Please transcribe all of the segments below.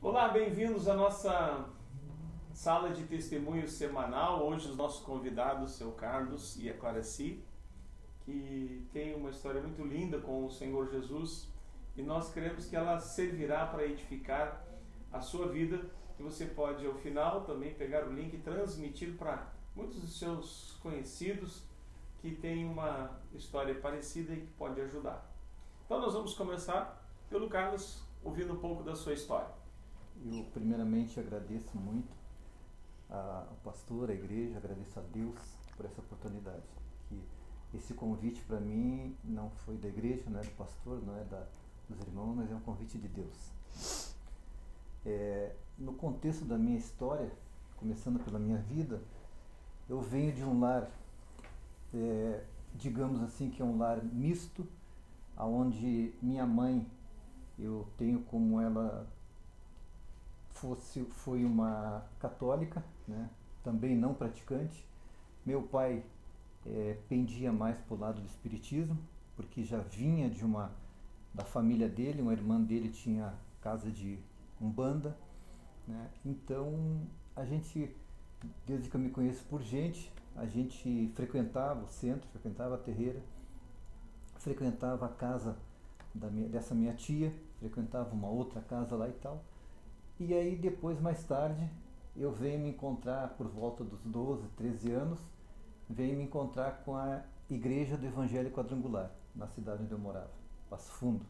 Olá, bem-vindos à nossa sala de testemunho semanal. Hoje os nossos convidados, seu Carlos e a Claraci, que tem uma história muito linda com o Senhor Jesus, e nós queremos que ela servirá para edificar a sua vida, e você pode ao final também pegar o link e transmitir para muitos dos seus conhecidos que têm uma história parecida e que pode ajudar. Então nós vamos começar pelo Carlos, ouvindo um pouco da sua história. Eu primeiramente agradeço muito ao pastor, à igreja, agradeço a Deus por essa oportunidade. Que esse convite para mim não foi da igreja, não é do pastor, não é dos irmãos, mas é um convite de Deus. No contexto da minha história, começando pela minha vida, eu venho de um lar, digamos assim, que é um lar misto, onde minha mãe, eu tenho como ela foi uma católica, né? Também não praticante. Meu pai pendia mais para o lado do espiritismo, porque já vinha da família dele, uma irmã dele tinha casa de umbanda, né? Então a gente, desde que eu me conheço por gente, a gente frequentava o centro, frequentava a terreira, frequentava a casa dessa minha tia, frequentava uma outra casa lá e tal. E aí depois, mais tarde, eu venho me encontrar por volta dos 12, 13 anos, venho me encontrar com a Igreja do Evangelho Quadrangular, na cidade onde eu morava, Passo Fundo.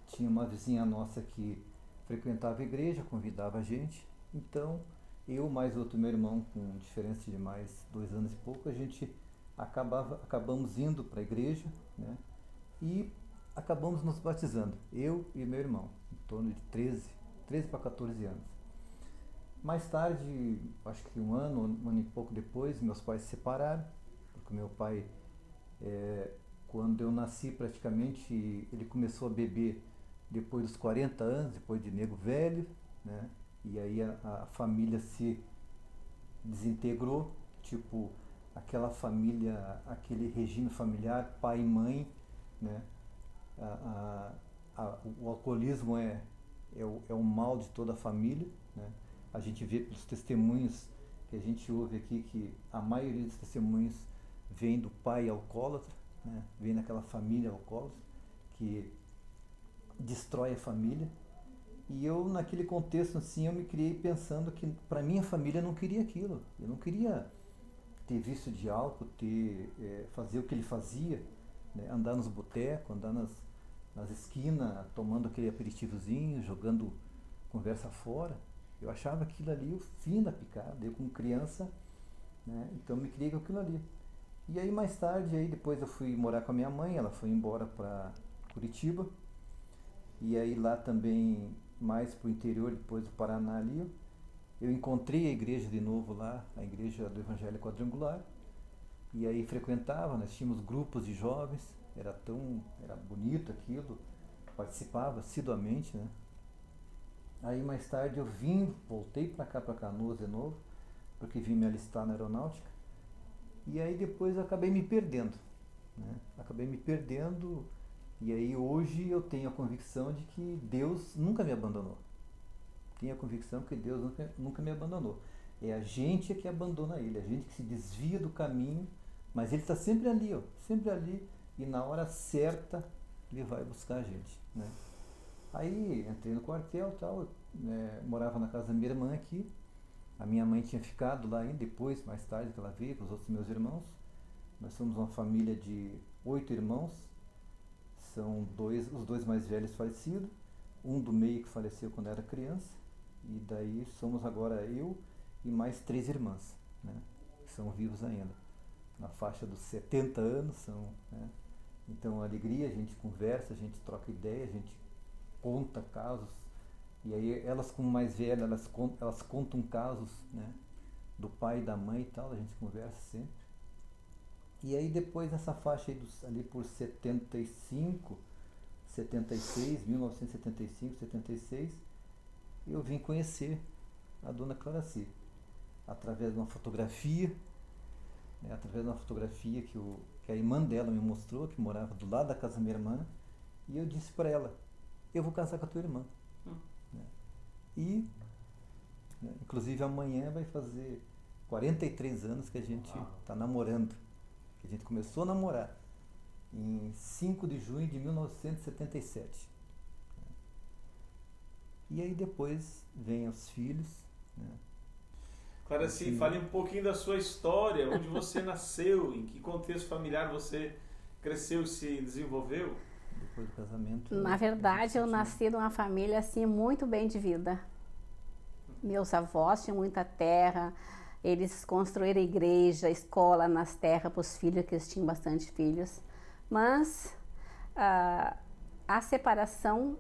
Tinha uma vizinha nossa que frequentava a igreja, convidava a gente, então eu mais outro meu irmão, com diferença de mais 2 anos e pouco, a gente acabamos indo para a igreja, né? E acabamos nos batizando, eu e meu irmão, em torno de 13 para 14 anos. Mais tarde, acho que um ano e pouco depois, meus pais se separaram, porque meu pai, quando eu nasci praticamente, ele começou a beber depois dos 40 anos, depois de nego velho, né? E aí a família se desintegrou, tipo aquela família, aquele regime familiar, pai e mãe, né? O alcoolismo é o mal de toda a família, né? A gente vê pelos testemunhos que a gente ouve aqui que a maioria dos testemunhos vem do pai alcoólatra, né? Vem daquela família alcoólatra que destrói a família. E eu, naquele contexto assim, eu me criei pensando que para minha família não queria aquilo. Eu não queria ter vício de álcool, fazer o que ele fazia, né? Andar nos botecos, andar nas esquinas, tomando aquele aperitivozinho, jogando conversa fora. Eu achava aquilo ali o fim da picada, eu como criança, né? Então eu me criei com aquilo ali. E aí mais tarde, aí depois eu fui morar com a minha mãe, ela foi embora para Curitiba, e aí lá também, mais para o interior, depois do Paraná ali, eu encontrei a igreja de novo lá, a igreja do Evangelho Quadrangular, e aí frequentava, nós tínhamos grupos de jovens, era bonito aquilo, participava assiduamente, né? Aí mais tarde eu voltei para cá, para Canoas de novo, porque vim me alistar na aeronáutica, e aí depois eu acabei me perdendo, né? Acabei me perdendo, e aí hoje eu tenho a convicção de que Deus nunca me abandonou. Tenho a convicção que Deus nunca me abandonou. É a gente que abandona Ele, a gente que se desvia do caminho, mas Ele está sempre ali, ó, sempre ali, e na hora certa Ele vai buscar a gente, né? Aí entrei no quartel e tal, morava na casa da minha irmã aqui, a minha mãe tinha ficado lá ainda, depois, mais tarde que ela veio com os outros meus irmãos. Nós somos uma família de 8 irmãos, são os dois mais velhos falecidos, um do meio que faleceu quando era criança, e daí somos agora eu e mais 3 irmãs, né, que são vivos ainda, na faixa dos 70 anos, né? Então alegria, a gente conversa, a gente troca ideia, a gente conta casos, e aí elas como mais velhas, elas contam casos, né, do pai e da mãe e tal, a gente conversa sempre. E aí depois nessa faixa aí ali por 75, 76, 1975, 76, eu vim conhecer a dona Claraci, através de uma fotografia, né, através de uma fotografia que a irmã dela me mostrou, que morava do lado da casa da minha irmã, e eu disse para ela, eu vou casar com a tua irmã. Né? E, né, inclusive amanhã vai fazer 43 anos que a gente está namorando. Que a gente começou a namorar em 5 de junho de 1977. E aí depois vem os filhos, né? Claracy, fale um pouquinho da sua história, onde você nasceu, em que contexto familiar você cresceu e se desenvolveu. Depois do casamento. Na verdade, eu nasci numa família assim muito bem de vida. Meus avós tinham muita terra, eles construíram igreja, escola nas terras para os filhos, que eles tinham bastante filhos. Mas a separação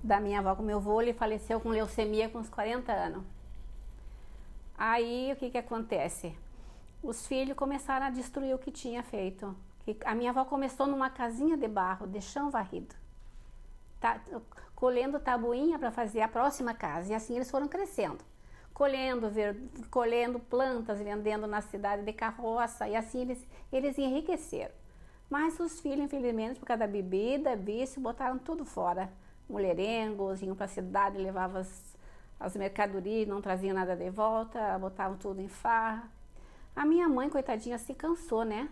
da minha avó com meu avô, ele faleceu com leucemia com uns 40 anos. Aí, o que acontece? Os filhos começaram a destruir o que tinha feito. A minha avó começou numa casinha de barro, de chão varrido, colhendo tabuinha para fazer a próxima casa. E assim eles foram crescendo, colhendo plantas, vendendo na cidade de carroça. E assim eles enriqueceram. Mas os filhos, infelizmente, por causa da bebida, vício, botaram tudo fora. Mulherengos, iam para a cidade, levavam as mercadorias, não traziam nada de volta, botavam tudo em farra. A minha mãe, coitadinha, se cansou, né?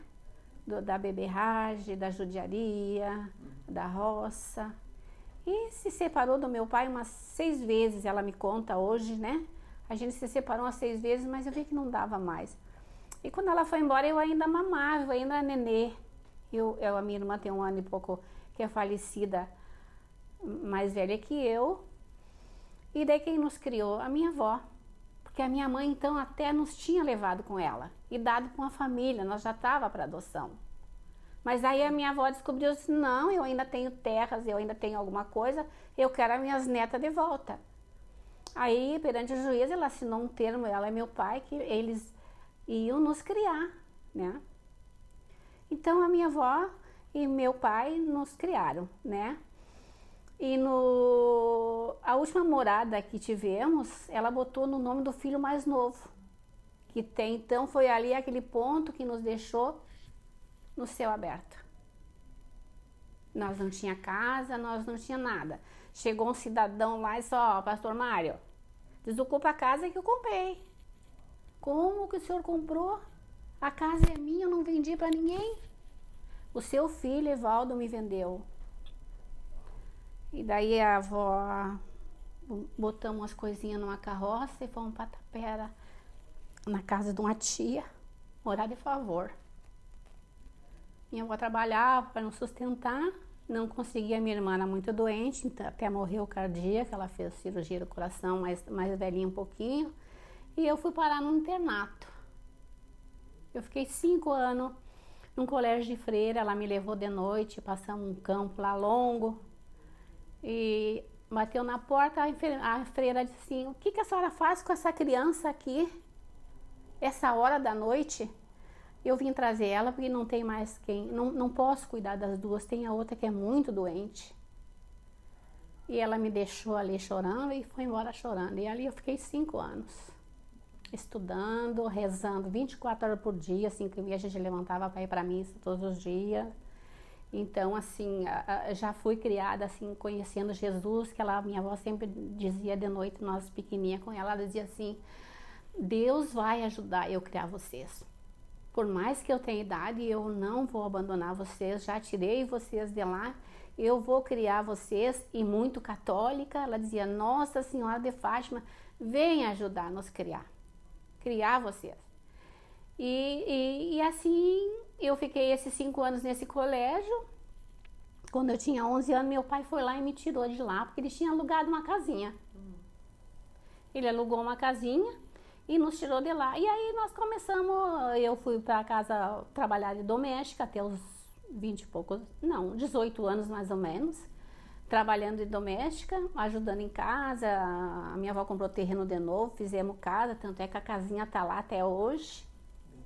Da beberragem, da judiaria, da roça. E se separou do meu pai umas 6 vezes, ela me conta hoje, né? A gente se separou umas 6 vezes, mas eu vi que não dava mais. E quando ela foi embora, eu ainda mamava, eu ainda era nenê. A minha irmã tem 1 ano e pouco que é falecida, mais velha que eu. E daí quem nos criou? A minha avó. Porque a minha mãe, então, até nos tinha levado com ela e dado com a família, nós já estava para adoção. Mas aí a minha avó descobriu assim, não, eu ainda tenho terras, eu ainda tenho alguma coisa, eu quero as minhas netas de volta. Aí, perante o juiz, ela assinou um termo, ela e meu pai, que eles iam nos criar, né? Então, a minha avó e meu pai nos criaram, né? E a última morada que tivemos, ela botou no nome do filho mais novo. Então foi ali aquele ponto que nos deixou no céu aberto. Nós não tinha casa, nós não tinha nada. Chegou um cidadão lá e disse, pastor Mário, desocupa a casa que eu comprei. Como que o senhor comprou? A casa é minha, eu não vendi para ninguém. O seu filho, Evaldo, me vendeu. E daí a avó, botamos as coisinhas numa carroça e fomos para Tapera, na casa de uma tia, morar de favor. Minha avó trabalhava para nos sustentar, não conseguia, minha irmã era muito doente, então até morreu cardíaca, ela fez cirurgia do coração, mais velhinha um pouquinho, e eu fui parar num internato. Eu fiquei 5 anos num colégio de freira, ela me levou de noite, passamos um campo lá longo, e bateu na porta, a freira disse assim, o que a senhora faz com essa criança aqui, essa hora da noite? Eu vim trazer ela porque não tem mais quem, não posso cuidar das duas, tem a outra que é muito doente. E ela me deixou ali chorando e foi embora chorando. E ali eu fiquei 5 anos, estudando, rezando 24 horas por dia, assim que a gente levantava para ir para a missa todos os dias. Então, assim, já fui criada, assim, conhecendo Jesus, que minha avó sempre dizia de noite, nós pequenininha com ela dizia assim, Deus vai ajudar eu a criar vocês. Por mais que eu tenha idade, eu não vou abandonar vocês, já tirei vocês de lá, eu vou criar vocês, e muito católica, ela dizia, Nossa Senhora de Fátima, vem ajudar nos criar vocês. E assim, eu fiquei esses 5 anos nesse colégio. Quando eu tinha 11 anos, meu pai foi lá e me tirou de lá, porque ele tinha alugado uma casinha. Ele alugou uma casinha e nos tirou de lá. E aí nós começamos, eu fui para casa trabalhar de doméstica até os 20 e poucos, não, 18 anos mais ou menos, trabalhando de doméstica, ajudando em casa. A minha avó comprou terreno de novo, fizemos casa, tanto é que a casinha está lá até hoje,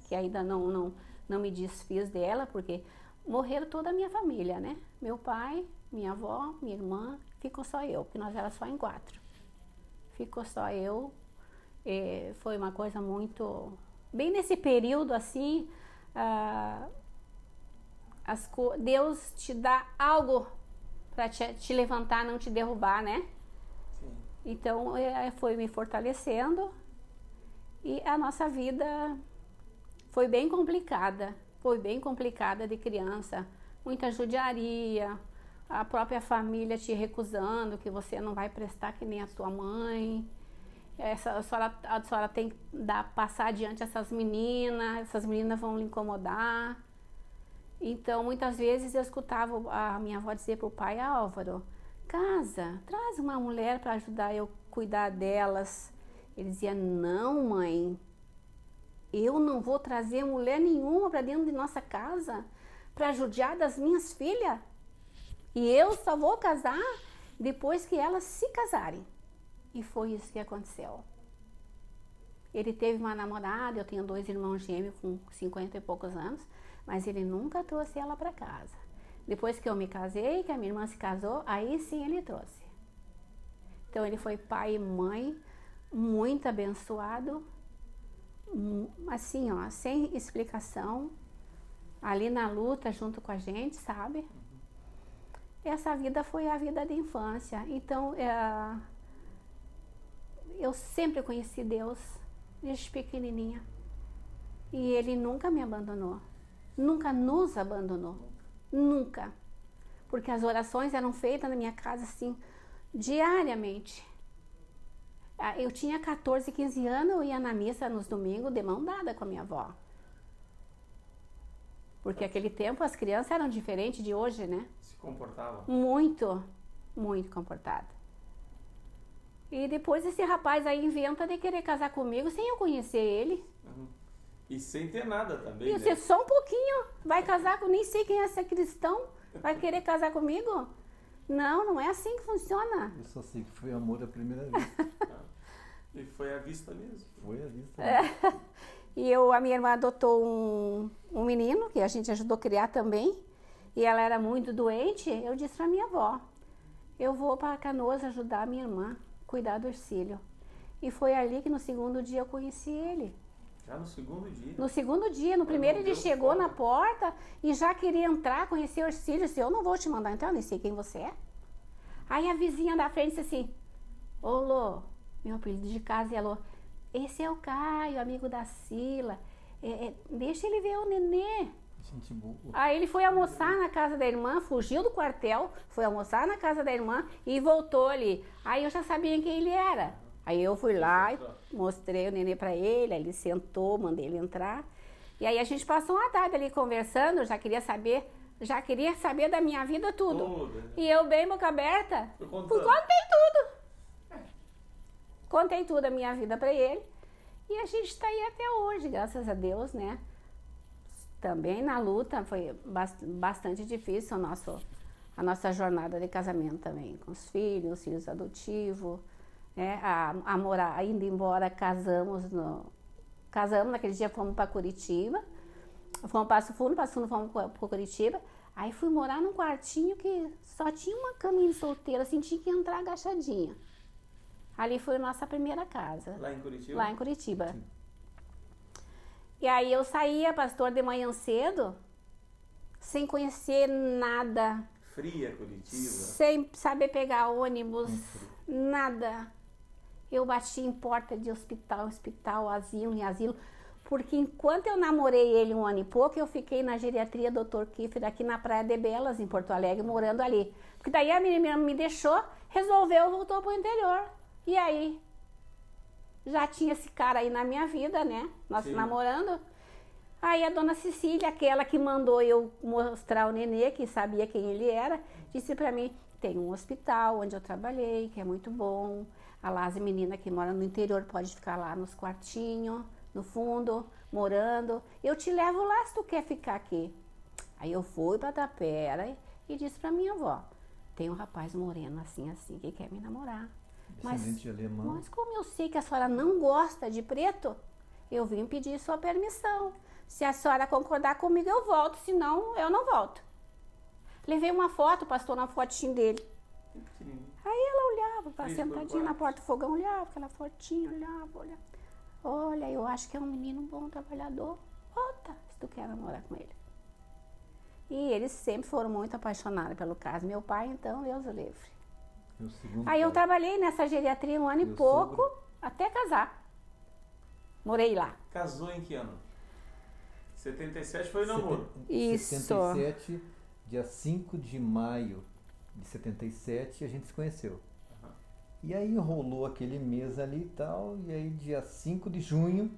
que ainda não me desfiz dela, porque morreram toda a minha família, né? Meu pai, minha avó, minha irmã, ficou só eu, porque nós éramos só em 4. Ficou só eu. Foi uma coisa muito... Bem nesse período, assim, Deus te dá algo para te levantar, não te derrubar, né? Sim. Então, foi me fortalecendo e a nossa vida foi bem complicada de criança, muita judiaria, a própria família te recusando, que você não vai prestar que nem a sua mãe, a senhora tem que passar adiante essas meninas vão lhe incomodar. Então, muitas vezes eu escutava a minha avó dizer para o pai: Álvaro, traz uma mulher para ajudar eu a cuidar delas. Ele dizia: não, mãe, eu não vou trazer mulher nenhuma para dentro de nossa casa para judiar das minhas filhas. E eu só vou casar depois que elas se casarem. E foi isso que aconteceu. Ele teve uma namorada, eu tenho 2 irmãos gêmeos com 50 e poucos anos, mas ele nunca trouxe ela para casa. Depois que eu me casei, que a minha irmã se casou, aí sim ele trouxe. Então ele foi pai e mãe, muito abençoado, assim, ó, sem explicação, ali na luta junto com a gente, sabe? Essa vida foi a vida de infância. Então, eu sempre conheci Deus, desde pequenininha. E Ele nunca me abandonou. Nunca nos abandonou. Nunca. Porque as orações eram feitas na minha casa, assim, diariamente. Eu tinha 14, 15 anos, eu ia na missa nos domingos de mão dada com a minha avó. Porque naquele tempo as crianças eram diferentes de hoje, né? Se comportavam? Muito, muito comportada. E depois esse rapaz aí inventa de querer casar comigo sem eu conhecer ele. Uhum. E sem ter nada também, E né? você só um pouquinho, vai casar com, nem sei quem é esse cristão, vai querer casar comigo? Não, não é assim que funciona. Eu só sei que foi amor à primeira vista. E foi à vista mesmo. Foi à vista mesmo. E a minha irmã adotou um menino, que a gente ajudou a criar também, e ela era muito doente. Eu disse pra minha avó: eu vou para Canoas ajudar a minha irmã, cuidar do Ercílio. E foi ali que no segundo dia eu conheci ele. Já no segundo dia? No segundo dia, no primeiro ele chegou na porta e já queria entrar, conhecer o Ercílio. Eu disse: eu não vou te mandar entrar, eu nem sei quem você é. Aí a vizinha da frente disse assim: ô Lô, meu apelido de casa é Lô, esse é o Caio, amigo da Sila, deixa ele ver o nenê. Gente boa. Aí ele foi almoçar na casa da irmã, fugiu do quartel, foi almoçar na casa da irmã e voltou ali. Aí eu já sabia quem ele era. Aí eu fui lá e mostrei o nenê pra ele, aí ele sentou, mandei ele entrar. E aí a gente passou uma tarde ali conversando, já queria saber da minha vida tudo. E eu bem boca aberta, contei tudo. Contei tudo a minha vida pra ele. E a gente tá aí até hoje, graças a Deus, né? Também na luta, foi bastante difícil a nossa jornada de casamento também, com os filhos adotivos, né? A morar, indo embora, casamos naquele dia, fomos para Curitiba, fomos para Passo Fundo fomos para Curitiba, aí fui morar num quartinho que só tinha uma caminha solteira, assim, tinha que entrar agachadinha. Ali foi a nossa primeira casa. Lá em Curitiba? Lá em Curitiba. E aí eu saía, pastor, de manhã cedo, sem conhecer nada. Fria Curitiba? Sem saber pegar ônibus, nada. Eu bati em porta de hospital, asilo em asilo, porque enquanto eu namorei ele 1 ano e pouco, eu fiquei na geriatria Dr. Kiefer, aqui na Praia de Belas, em Porto Alegre, morando ali. Porque daí a menina me deixou, resolveu, voltou pro interior. E aí? Já tinha esse cara aí na minha vida, né? Nós namorando. Aí a dona Cecília, aquela que mandou eu mostrar o nenê, que sabia quem ele era, disse pra mim: tem um hospital onde eu trabalhei, que é muito bom. As meninas que moram no interior pode ficar lá nos quartinhos, no fundo, morando. Eu te levo lá se tu quer ficar aqui. Aí eu fui pra Tapera e disse pra minha avó: tem um rapaz moreno assim, que quer me namorar. Descendente alemão. Mas como eu sei que a senhora não gosta de preto, eu vim pedir sua permissão. Se a senhora concordar comigo, eu volto, senão eu não volto. Levei uma foto, pastor, uma fotinho dele. Aí ela olhava, sentadinha na porta do fogão, olhava aquela fotinha, olhava. Olha, eu acho que é um menino bom, trabalhador. Volta, se tu quer namorar com ele. E eles sempre foram muito apaixonados pelo caso. Meu pai, então, Deus o livre. Meu segundo Aí eu pai. trabalhei nessa geriatria um ano e Meu pouco, sogro. até casar. Morei lá. Casou em que ano? 77 foi o namoro. Isso. 77, dia 5 de maio de 77, a gente se conheceu. Aham. E aí rolou aquele mês ali e tal, e aí dia 5 de junho,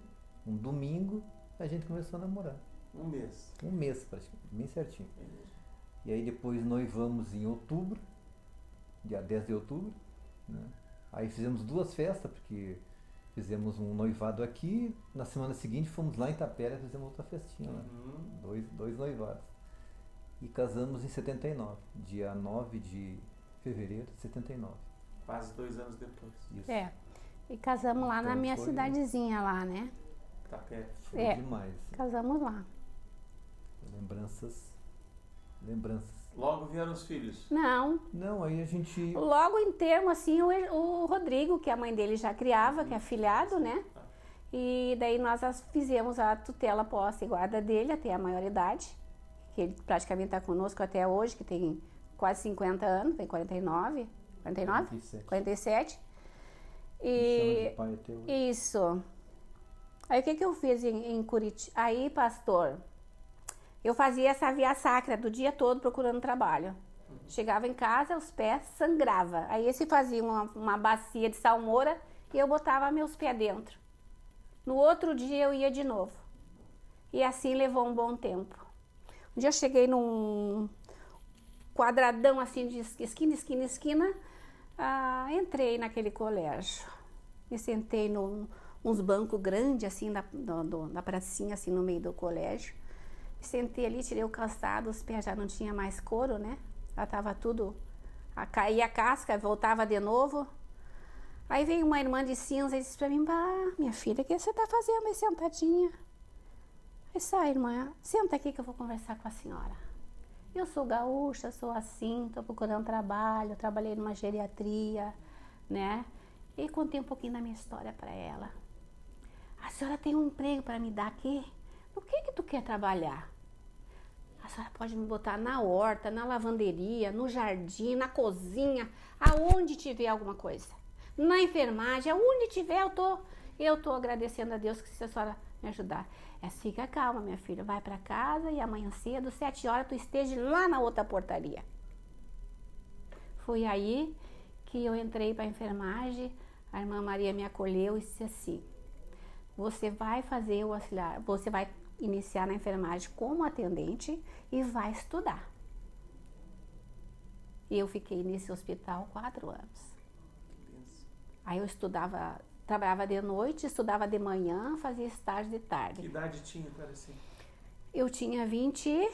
um domingo, a gente começou a namorar. Um mês. Um mês, praticamente, bem certinho. E aí depois noivamos em outubro, dia 10 de outubro, né? Aí fizemos 2 festas, porque fizemos um noivado aqui, na semana seguinte fomos lá em Itapera e fizemos outra festinha lá. Uhum. Dois noivados. E casamos em 79, dia 9 de fevereiro de 79. Quase 2 anos depois. Isso. É. E casamos lá na Então minha foi- cidadezinha lá, né? Tá perto. Foi É. demais. Assim. Casamos lá. Lembranças. Lembranças. Logo vieram os filhos. Não, Não, aí a gente. logo em termo, assim, o Rodrigo, que a mãe dele já criava, que é afilhado, né? E daí nós fizemos a tutela, posse e guarda dele até a maioridade, que ele praticamente está conosco até hoje, que tem quase 50 anos, tem 49, 49? 47. 47. Me chama E de pai até hoje. isso. Aí o que que eu fiz em Curitiba? Aí, pastor, eu fazia essa via sacra do dia todo procurando trabalho. Chegava em casa, os pés sangrava. Aí esse fazia uma bacia de salmoura e eu botava meus pés dentro. No outro dia eu ia de novo. E assim levou um bom tempo. Um dia eu cheguei num quadradão assim de esquina, esquina, esquina. Entrei naquele colégio. Me sentei uns bancos grandes assim na pracinha assim no meio do colégio. Me sentei ali, tirei o calçado, os pés já não tinha mais couro, né? Já tava tudo, caía a casca, voltava de novo. Aí veio uma irmã de cinza e disse pra mim: "Bah, minha filha, o que você tá fazendo aí sentadinha?" Aí sai, irmã, senta aqui que eu vou conversar com a senhora. Eu sou gaúcha, sou assim, tô procurando trabalho, trabalhei numa geriatria, né? E contei um pouquinho da minha história pra ela. A senhora tem um emprego pra me dar aqui? No que tu quer trabalhar? A senhora pode me botar na horta, na lavanderia, no jardim, na cozinha, aonde tiver alguma coisa. Na enfermagem, aonde tiver, eu tô agradecendo a Deus que se a senhora me ajudar. Fica calma, minha filha, vai pra casa e amanhã cedo, 7 horas, tu esteja lá na outra portaria. Foi aí que eu entrei pra enfermagem, a irmã Maria me acolheu e disse assim: você vai fazer o auxiliar, você vai iniciar na enfermagem como atendente e vai estudar. E eu fiquei nesse hospital 4 anos. Aí eu estudava, trabalhava de noite, estudava de manhã, fazia estágio de Que tarde. idade tinha, parece? Eu tinha 20...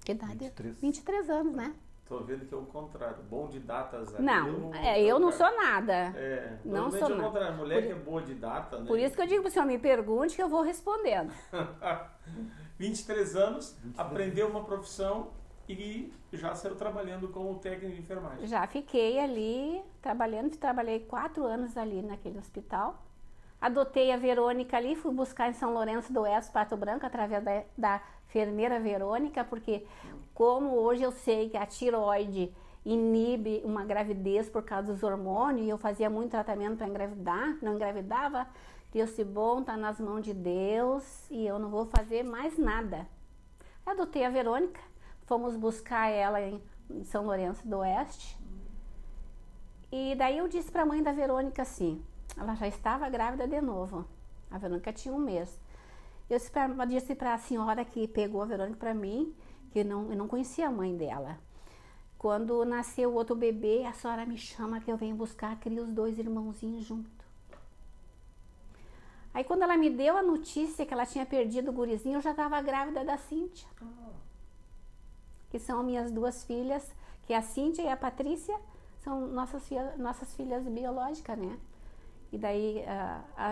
Que idade? 23. 23 anos, né? Tô vendo que é o contrário. Bom de datas. Não, eu não sou nada. É, Não normalmente sou é o nada. contrário. Mulher que é boa de data, né? Por isso que eu digo para o senhor, me pergunte que eu vou respondendo. 23 anos, aprendeu uma profissão e já saiu trabalhando como técnico de enfermagem. Já fiquei ali trabalhando, trabalhei 4 anos ali naquele hospital. Adotei a Verônica ali, fui buscar em São Lourenço do Oeste, Pato Branco, através da enfermeira Verônica, porque como hoje eu sei que a tireoide inibe uma gravidez por causa dos hormônios, e eu fazia muito tratamento para engravidar, não engravidava, Deus bom, tá nas mãos de Deus e eu não vou fazer mais nada. Adotei a Verônica, fomos buscar ela em São Lourenço do Oeste, e daí eu disse para a mãe da Verônica assim, ela já estava grávida de novo, a Verônica tinha 1 mês. Eu disse para a senhora que pegou a Verônica para mim, que eu não conhecia a mãe dela. Quando nasceu o outro bebê, a senhora me chama que eu venho buscar, cria os 2 irmãozinhos junto. Aí quando ela me deu a notícia que ela tinha perdido o gurizinho, eu já estava grávida da Cíntia. Que são minhas 2 filhas, que é a Cíntia e a Patrícia, são nossas filhas biológicas, né? E daí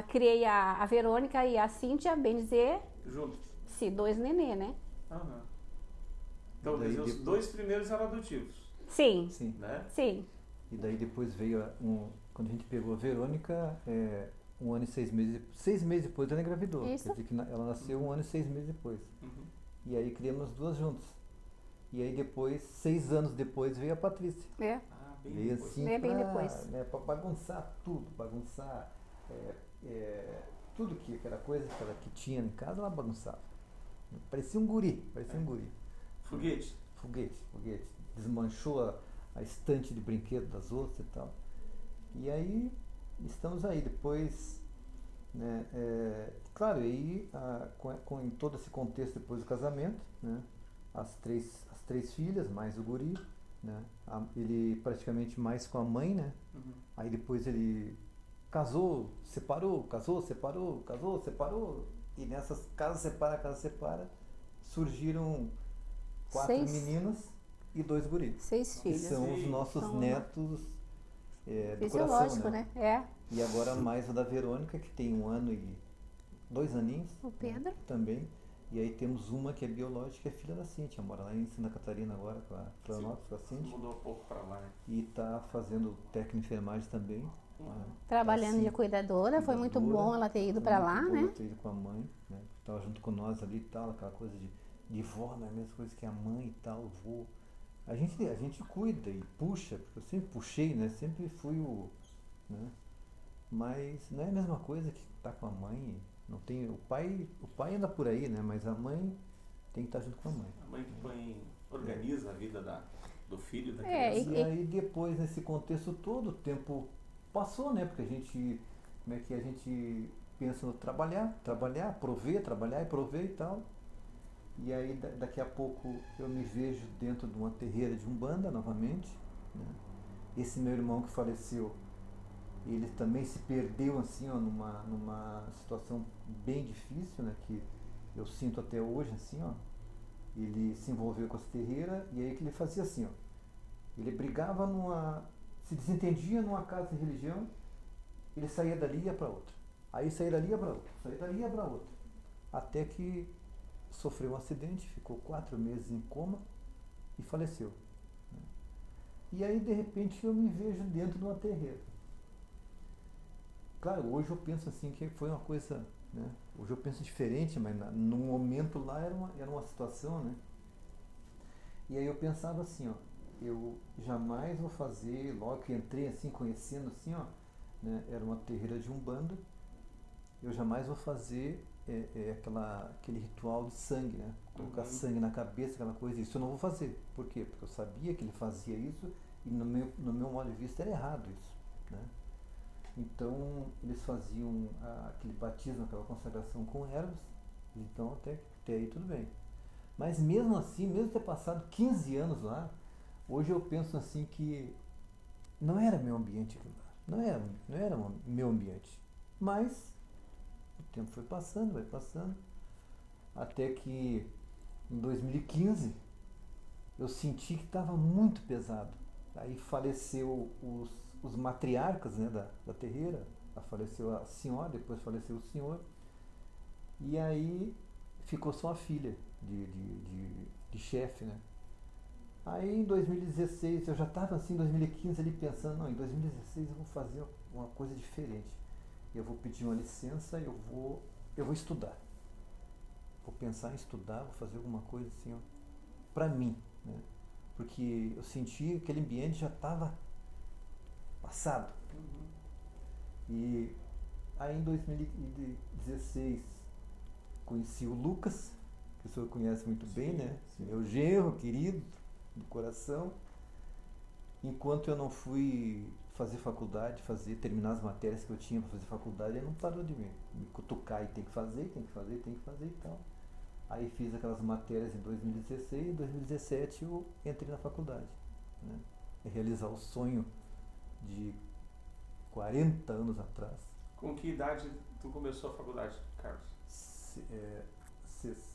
criei a Verônica e a Cíntia, bem dizer, Juntos? sim, 2 nenê, né? Aham. Então, E daí quer dizer, os depois- 2 primeiros eram adotivos, Sim, Sim. né? sim. E daí depois veio quando a gente pegou a Verônica, 1 ano e 6 meses, 6 meses depois ela engravidou. Isso. Quer dizer que ela nasceu 1 ano e 6 meses depois. Uhum. E aí criamos 2 juntas. E aí depois, 6 anos depois, veio a Patrícia. É. Ah, bem Veio depois. assim Veio bem pra, depois. né, pra bagunçar tudo, bagunçar tudo que aquela coisa que tinha em casa, ela bagunçava. Parecia um guri, parecia um guri. Foguete. Foguete. Desmanchou a estante de brinquedo das outras e tal. E aí, estamos aí. Depois, né, claro, aí, em todo esse contexto depois do casamento, né, as três filhas, mais o guri, né, ele praticamente mais com a mãe, né, Uhum. aí depois ele casou, separou, e nessas casa separa, surgiram 4 6 meninas e 2 guris, 6 que filhos. são os Sim, nossos são netos do Fisiológico, coração, né? É. E agora mais o da Verônica, que tem 1 ano e 2 aninhos. O Pedro. Também. E aí temos uma que é biológica, que é filha da Cíntia, mora lá em Santa Catarina agora, com a Florianópolis, com a Cíntia. Mudou um pouco pra lá, né? E está fazendo técnico de enfermagem também. Né? Trabalhando Assim, de cuidadora. Foi muito cuidadora, bom ela ter ido foi pra muito lá, boa né? ter ido com a mãe, né? Tava junto com nós ali e tal, aquela coisa de vó, não é a mesma coisa que a mãe e tal, o vô. A gente cuida e puxa, porque eu sempre puxei, né? Sempre fui né? Mas não é a mesma coisa que estar com a mãe. Não tem, o pai anda por aí, né? Mas a mãe tem que estar junto com a mãe. A mãe que organiza a vida do filho, da É, criança. E aí depois, nesse contexto todo, o tempo passou, né? Porque a gente pensa no trabalhar, prover, trabalhar e prover e tal. E aí daqui a pouco eu me vejo dentro de uma terreira de Umbanda novamente, né? Esse meu irmão que faleceu, ele também se perdeu assim, ó, numa situação bem difícil, né? Que eu sinto até hoje, assim, ó. Ele se envolveu com essa terreira e aí que ele fazia assim, ó. Ele brigava se desentendia numa casa de religião, ele saía dali e ia para outra. Aí saía dali e ia para outra, saía dali e ia para outra. Até que sofreu um acidente, ficou 4 meses em coma e faleceu. Né? E aí, de repente, eu me vejo dentro de uma terreira. Claro, hoje eu penso assim que foi uma coisa, né? Hoje eu penso diferente, mas no momento lá era uma situação, né? E aí eu pensava assim, ó, eu jamais vou fazer, logo que entrei assim, conhecendo assim, ó, né? Era uma terreira de Umbanda, eu jamais vou fazer aquele ritual de sangue, né? Colocar sangue na cabeça, aquela coisa, isso eu não vou fazer. Por quê? Porque eu sabia que ele fazia isso e no meu modo de vista era errado isso, né? Então eles faziam aquele batismo, aquela consagração com ervas, então até aí tudo bem. Mas mesmo assim, mesmo ter passado 15 anos lá, hoje eu penso assim que não era meu ambiente aquilo lá, não era meu ambiente. Mas o tempo foi passando, vai passando, até que em 2015 eu senti que estava muito pesado. Aí faleceu os matriarcas, né, da terreira, faleceu a senhora, depois faleceu o senhor, e aí ficou só a filha de chefe, né. Aí em 2016, eu já estava assim em 2015 ali pensando, não, em 2016 eu vou fazer uma coisa diferente, eu vou pedir uma licença, eu vou estudar, vou pensar em estudar, vou fazer alguma coisa assim, ó, pra mim, né, porque eu senti que aquele ambiente já estava passado. E aí em 2016 conheci o Lucas, que o senhor conhece muito bem, né? Sim. Meu genro querido, do coração. Enquanto eu não fui fazer faculdade, terminar as matérias que eu tinha para fazer faculdade, ele não parou de me cutucar e tem que fazer e tal. Aí fiz aquelas matérias em 2016 e em 2017 eu entrei na faculdade, né? E realizar o sonho de 40 anos atrás. Com que idade tu começou a faculdade, Carlos?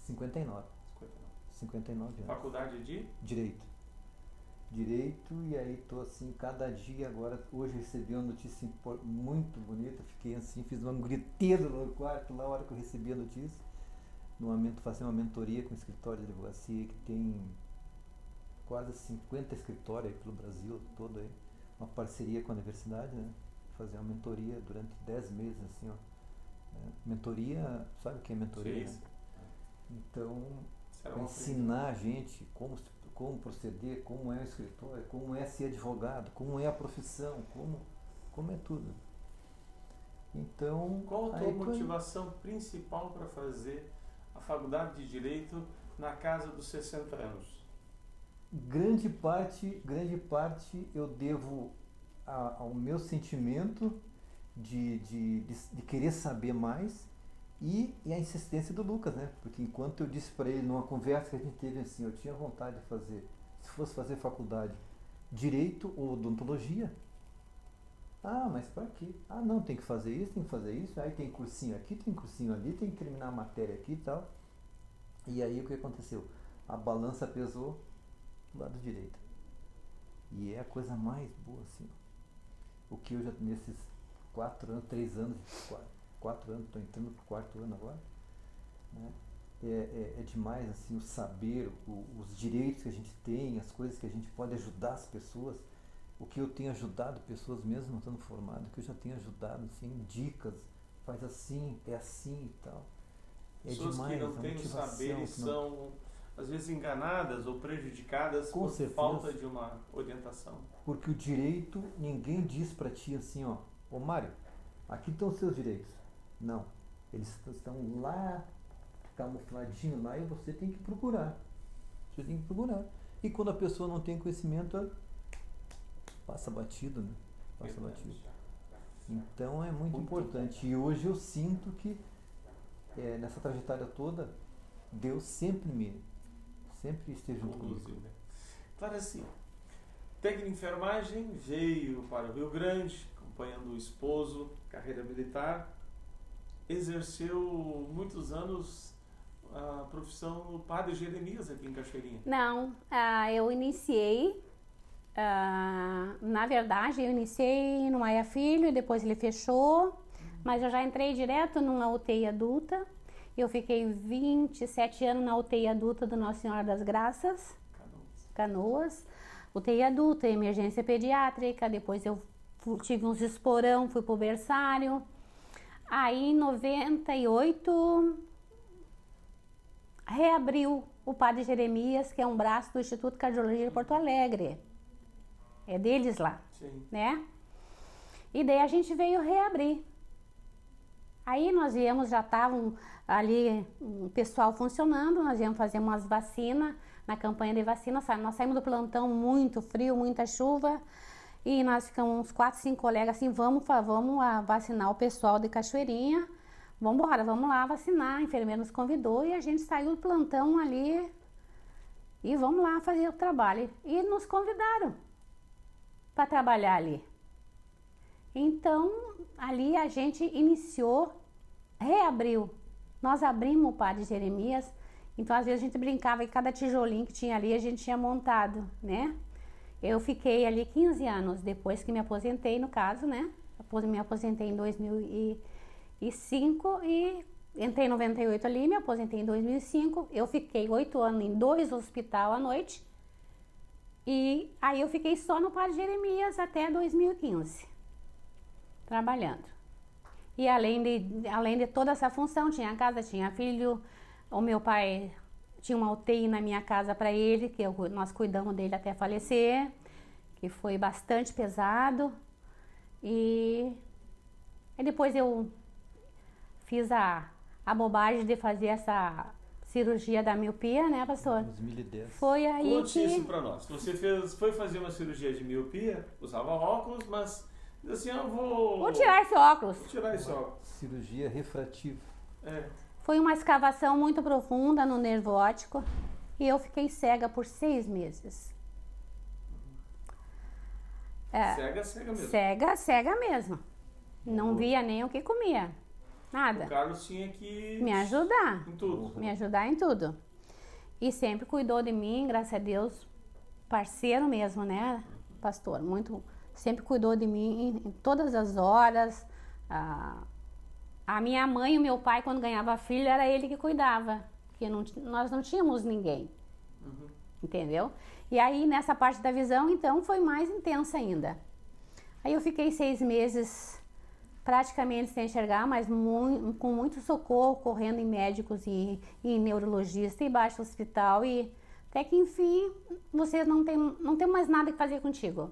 59 anos. Faculdade de? Direito, e aí tô assim, cada dia agora, hoje recebi uma notícia muito bonita, fiquei assim, fiz uma griteira no quarto lá, a hora que eu recebi a notícia, fazer uma mentoria com o escritório de advocacia, que tem quase 50 escritórios aí pelo Brasil todo aí, uma parceria com a universidade, né? Fazer uma mentoria durante 10 meses, assim, ó. Mentoria, sabe o que é mentoria? Sim. Né? Então, Será uma ensinar a gente como proceder, como é o escritório, como é ser advogado, como é a profissão, como é tudo. Então, qual a tua motivação principal para fazer a faculdade de Direito na casa dos 60 anos? Grande parte eu devo ao meu sentimento de querer saber mais e a insistência do Lucas, né? Porque enquanto eu disse para ele numa conversa que a gente teve assim, eu tinha vontade de fazer, se fosse fazer faculdade, Direito ou Odontologia. Ah, mas para quê? Ah, não, tem que fazer isso, aí tem cursinho aqui, tem cursinho ali, tem que terminar a matéria aqui e tal. E aí o que aconteceu? A balança pesou do lado direito. E é a coisa mais boa, assim. O que eu já, nesses 4 anos, 3 anos, 4 anos, estou entrando pro 4º ano agora, né? É demais, assim, o saber, os direitos que a gente tem, as coisas que a gente pode ajudar as pessoas. O que eu tenho ajudado pessoas mesmo não estando formado, o que eu já tenho ajudado, assim, dicas, faz assim, é assim e tal. É pessoas demais, que não têm o saber e são, às vezes, enganadas ou prejudicadas por falta de uma orientação. Porque o direito, ninguém diz para ti assim, ó, ô Mário, aqui estão os seus direitos. Não, eles estão lá, camufladinho lá, e você tem que procurar. Você tem que procurar. E quando a pessoa não tem conhecimento, passa batido, né? Passa batido. Então é muito importante. E hoje eu sinto que nessa trajetória toda, Deus sempre esteve junto comigo. Claro, assim, técnico de enfermagem, veio para o Rio Grande, acompanhando o esposo, carreira militar, exerceu muitos anos a profissão do padre Jeremias aqui em Cachoeirinha. Não, eu iniciei, na verdade, eu iniciei no Maia Filho e depois ele fechou, mas eu já entrei direto numa UTI adulta. Eu fiquei 27 anos na UTI adulta do Nossa Senhora das Graças, Canoas. UTI adulta, emergência pediátrica, depois eu tive uns esporão, fui pro berçário. Aí em 98 reabriu o Padre Jeremias, que é um braço do Instituto de Cardiologia de Porto Alegre. É deles lá, sim, né? E daí a gente veio reabrir. Aí nós íamos, já estavam ali o pessoal funcionando, nós íamos fazer umas vacinas, na campanha de vacina, nós saímos do plantão muito frio, muita chuva, e nós ficamos uns 4, 5 colegas assim, vamos vacinar o pessoal de Cachoeirinha, vamos lá vacinar, a enfermeira nos convidou e a gente saiu do plantão ali e vamos lá fazer o trabalho. E nos convidaram para trabalhar ali. Então, ali a gente iniciou, reabriu. Nós abrimos o Padre Jeremias, então às vezes a gente brincava que cada tijolinho que tinha ali a gente tinha montado, né? Eu fiquei ali 15 anos depois que me aposentei, no caso, né? Me aposentei em 2005 e entrei em 98 ali, me aposentei em 2005. Eu fiquei 8 anos em 2 hospitais à noite e aí eu fiquei só no Padre Jeremias até 2015, trabalhando. E além de toda essa função, tinha casa, tinha filho, o meu pai tinha uma UTI na minha casa para ele, que nós cuidamos dele até falecer, que foi bastante pesado. E depois eu fiz a bobagem de fazer essa cirurgia da miopia, né, pastor? 2010. Foi aí Conte isso para nós. Você foi fazer uma cirurgia de miopia, usava óculos, mas assim, eu vou tirar esse óculos. Vou tirar esse óculos. Cirurgia refrativa. Foi uma escavação muito profunda no nervo óptico e eu fiquei cega por 6 meses. Cega mesmo. Cega mesmo. Não via nem o que comia. Nada. O Carlos tinha que me ajudar. Em tudo. Me ajudar em tudo. E sempre cuidou de mim, graças a Deus. Parceiro mesmo, né, pastor? Sempre cuidou de mim em todas as horas. A minha mãe e o meu pai, quando ganhava filho, era ele que cuidava. Porque nós não tínhamos ninguém. Entendeu? E aí, nessa parte da visão, então, foi mais intensa ainda. Aí eu fiquei 6 meses praticamente sem enxergar, mas com muito socorro, correndo em médicos e em neurologista, e baixo hospital, e Até que enfim, você não tem mais nada que fazer contigo.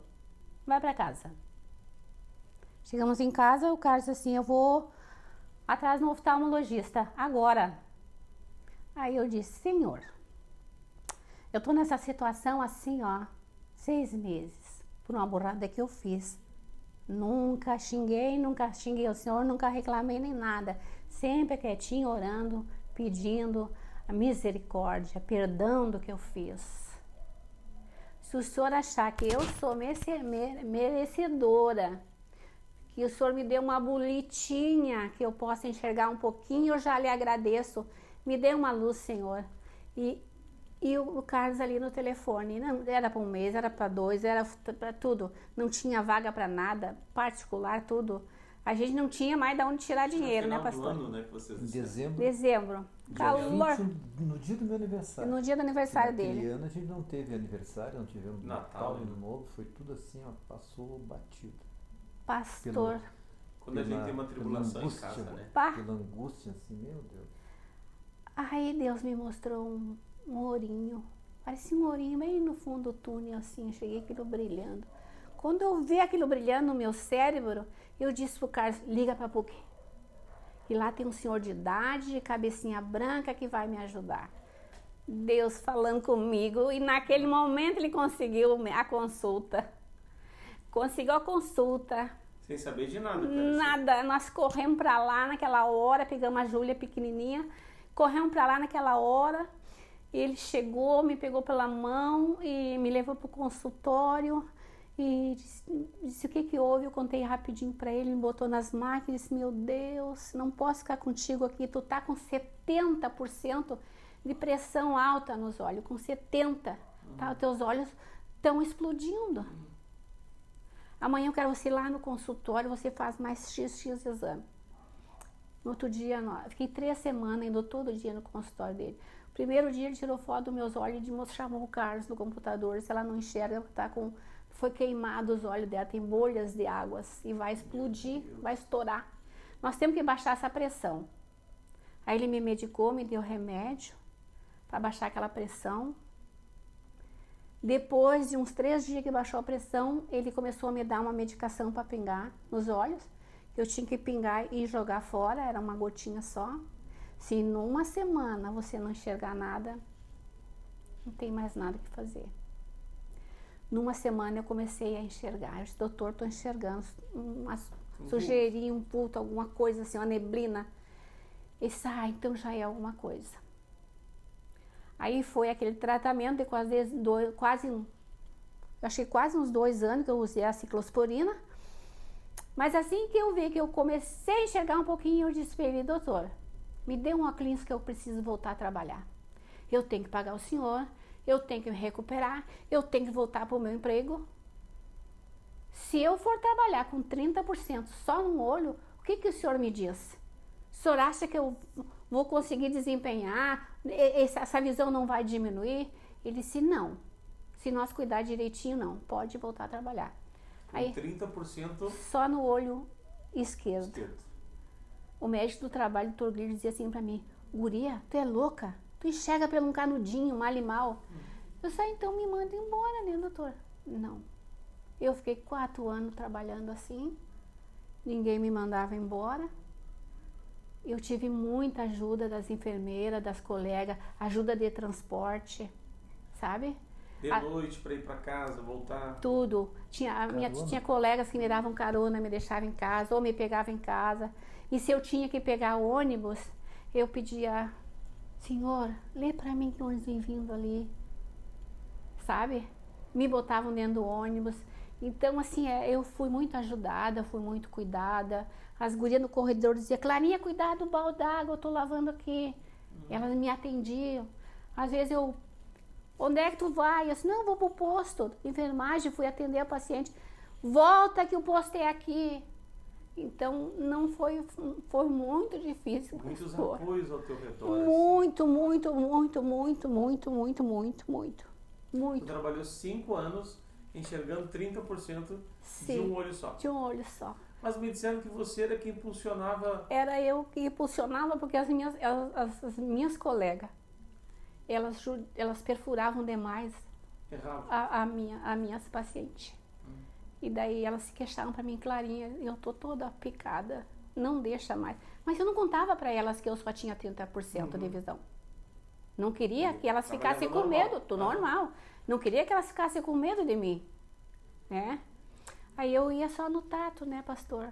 Vai para casa. Chegamos em casa, o Carlos disse assim, eu vou atrás do oftalmologista, agora. Aí eu disse, Senhor, eu tô nessa situação assim, ó, 6 meses, por uma burrada que eu fiz. Nunca xinguei o Senhor, nunca reclamei nem nada. Sempre quietinho, orando, pedindo a misericórdia, perdão do que eu fiz. Se o Senhor achar que eu sou merecedora, que o Senhor me dê uma bolitinha, que eu possa enxergar um pouquinho, eu já lhe agradeço. Me dê uma luz, Senhor. E o Carlos ali no telefone, não, era para 1 mês, era para 2, era para tudo. Não tinha vaga para nada, particular, tudo. A gente não tinha mais de onde tirar dinheiro, né, pastor? No ano, né, que vocês Em dezembro. Calor. 21, no dia do meu aniversário. No dia do aniversário Naquele dele. ano a gente não teve aniversário, não tivemos Natal, Ano Novo, foi tudo assim, ó, passou batido. Pastor. Quando a gente tem uma tribulação em casa, né? Pela angústia, assim, meu Deus. Aí Deus me mostrou um ourinho. Parecia um ourinho bem no fundo do túnel, assim, eu cheguei aquilo brilhando. Quando eu vi aquilo brilhando no meu cérebro, eu disse pro Carlos, liga pra PUC. E lá tem um senhor de idade, de cabecinha branca, que vai me ajudar. Deus falando comigo, e naquele momento ele conseguiu a consulta. Conseguiu a consulta. Sem saber de nada. Nada, nós corremos pra lá naquela hora, pegamos a Júlia pequenininha, corremos pra lá naquela hora. Ele chegou, me pegou pela mão e me levou pro consultório. E disse o que houve, eu contei rapidinho para ele, me botou nas máquinas, disse, meu Deus, não posso ficar contigo aqui, tu tá com 70% de pressão alta nos olhos, com 70%, tá? Os teus olhos estão explodindo. Amanhã eu quero você ir lá no consultório, você faz mais x exame. No outro dia, fiquei 3 semanas indo todo dia no consultório dele. Primeiro dia ele tirou foto dos meus olhos e chamou o Carlos no computador, se ela não enxerga, tá com... Foi queimado os olhos dela, tem bolhas de águas e vai explodir, vai estourar. Nós temos que baixar essa pressão. Aí ele me medicou, me deu remédio para baixar aquela pressão. Depois de uns 3 dias que baixou a pressão, ele começou a me dar uma medicação para pingar nos olhos. Eu tinha que pingar e jogar fora, era uma gotinha só. Se numa semana você não enxergar nada, não tem mais nada que fazer. Numa semana eu comecei a enxergar. Eu disse, doutor, estou enxergando uma sujeirinha, um vulto, alguma coisa assim, uma neblina. Ele disse, então já é alguma coisa. Aí foi aquele tratamento de quase uns 2 anos que eu usei a ciclosporina. Mas assim que eu vi que eu comecei a enxergar um pouquinho, eu disse para ele, doutor, me dê um óculos que eu preciso voltar a trabalhar. Eu tenho que pagar o senhor, eu tenho que me recuperar, eu tenho que voltar para o meu emprego. Se eu for trabalhar com 30% só no olho, o que o senhor me diz? O senhor acha que eu vou conseguir desempenhar? Essa visão não vai diminuir? Ele disse, não. Se nós cuidar direitinho, não. Pode voltar a trabalhar. Aí, 30% só no olho esquerdo. O médico do trabalho, o doutor Guilherme, dizia assim para mim, guria, tu é louca? Tu enxerga pelo um canudinho, mal e mal. Eu disse, então me manda embora, né, doutor? Não. Eu fiquei 4 anos trabalhando assim, ninguém me mandava embora. Eu tive muita ajuda das enfermeiras, das colegas, ajuda de transporte, sabe? De noite para ir para casa, voltar. Tudo. Tinha colegas que me davam carona, me deixavam em casa, ou me pegavam em casa. E se eu tinha que pegar ônibus, eu pedia, senhor, lê para mim que ônibus vem vindo ali. Sabe? Me botavam dentro do ônibus. Então, assim, eu fui muito ajudada, fui muito cuidada. As gurias no corredor diziam, Clarinha, cuidado do balde d'água, eu tô lavando aqui. Elas me atendiam. Às vezes onde é que tu vai? Eu disse, não, vou pro posto. Enfermagem, fui atender a paciente. Volta que o posto é aqui. Então, não foi muito difícil. Muitos apoios ao teu redor. Muito, assim. muito. Tu trabalhou 5 anos enxergando 30% de um olho só. De um olho só. Mas me disseram que você era quem impulsionava. Era eu que impulsionava, porque as minhas colegas, elas perfuravam demais Errava. a minhas pacientes. E daí elas se queixavam para mim, Clarinha, eu tô toda picada, não deixa mais. Mas eu não contava para elas que eu só tinha 30% de visão. Não queria que elas ficassem com medo, normal. Não queria que elas ficassem com medo de mim, né? Aí eu ia só no tato, né, pastor?